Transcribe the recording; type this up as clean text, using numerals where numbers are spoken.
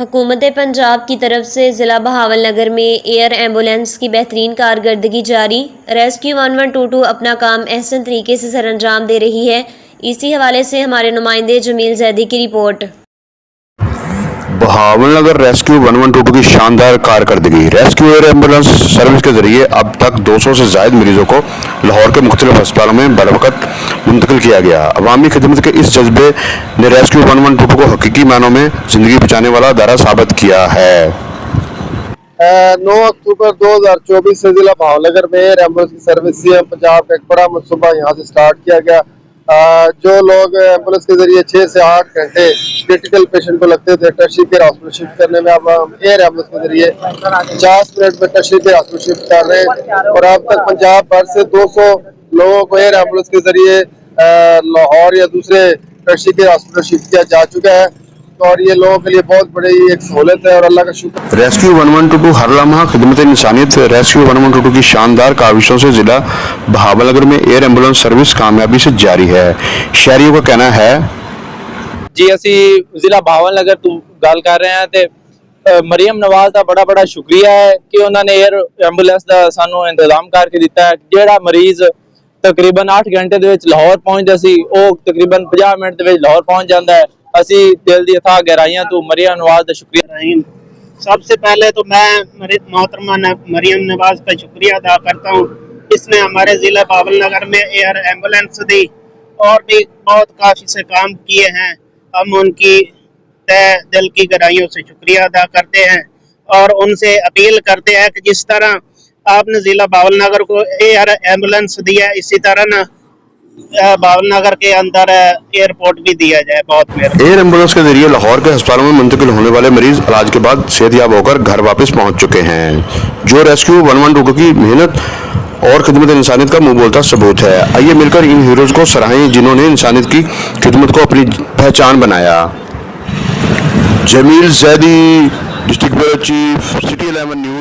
حکومت پنجاب کی طرف سے ضلع بہاول نگر میں ایئر ایمبولینس کی بہترین کارکردگی جاری۔ ریسکیو 1122 اپنا کام احسن طریقے سے سر انجام دے رہی ہے۔ اسی حوالے سے ہمارے نمائندے جمیل زیدی کی رپورٹ۔ بہاول نگر ریسکیو 1122 کی شاندار کارکردگی۔ ریسکیو ایئر ایمبولینس سروس کے ذریعے اب تک 200 سے زائد مریضوں کو لاہور کے مختلف ہسپتالوں میں بروقت منتقل کیا گیا۔ عوامی خدمت کے اس جذبے نے ریسکیو 1122 کو حقیقی معنوں میں زندگی بچانے والا ادارہ ثابت کیا ہے۔ 9 اکتوبر 2024 سے ضلع بہاول نگر میں ایئر ایمبولینس کی سروس سی ایم پنجاب کا ایک بڑا منصوبہ یہاں سے سٹارٹ کیا گیا۔ جو لوگ ایمبولینس کے ذریعے 6 سے 8 گھنٹے کریٹیکل پیشنٹ کو لگتے تھے ٹرشری کیئر ہاسپٹل شفٹ کرنے میں، اب ہم ایئر ایمبولینس کے ذریعے 50 منٹ میں ٹرشری کیئر ہاسپٹل شفٹ کر رہے ہیں، اور اب تک پنجاب بھر سے 200 لوگوں کو ایئر ایمبولینس کے ذریعے لاہور یا دوسرے ٹرشری کیئر ہاسپٹل شفٹ کیا جا چکا ہے، اور یہ لوگوں کے لیے بہت بڑی ایک سہولت ہے اور اللہ کا شکر۔ ریسکیو 1122 ہر لمحہ خدمت انسانیت۔ ریسکیو 1122 کی شاندار کاوشوں سے ضلع بہاول نگر میں ایئر ایمبولینس سروس کامیابی سے جاری ہے۔ شہریوں کا کہنا ہے جی اسی ضلع بہاول نگر تو گل کر رہے ہیں تے مریم نواز دا بڑا شکریہ ہے کہ انہوں نے ایئر ایمبولینس دا سانو انتظام کر کے دیتا ہے۔ جیڑا مریض تقریباً 8 گھنٹے دے وچ لاہور پہنچدا سی او تقریباً 50 منٹ دے وچ لاہور پہنچ جاندا ہے۔ اسی دل دی اتھاہ گہرائیاں تو مریم نواز دا شکریہ۔ سب سے پہلے تو میں محترمہ مریم نواز کا شکریہ ادا کرتا ہوں، اس نے ہمارے ضلع بہاول نگر میں ایئر ایمبولینس دی اور بھی بہت کافی سے کام کیے ہیں۔ ہم ان کی تہ دل کی گہرائیوں سے شکریہ ادا کرتے ہیں اور ان سے اپیل کرتے ہیں کہ جس طرح آپ نے ضلع بہاول نگر کو ایئر ایمبولینس دیا ہے، اسی طرح نا بہاول نگر کے اندر ایئرپورٹ بھی دیا جائے۔ بہت مہربانی۔ ایئر ایمبولینس کے ذریعے لاہور کے ہسپتالوں میں منتقل ہونے والے مریض علاج کے بعد صحت یاب ہو کر گھر واپس پہنچ چکے ہیں، جو ریسکیو 1122 کی محنت اور خدمت انسانیت کا منہ بولتا ثبوت ہے۔ آئیے مل کر ان ہیروز کو سراہیں جنہوں نے انسانیت کی خدمت کو اپنی پہچان بنایا۔ Jamil Zaidi, district bureau chief, city 11 news.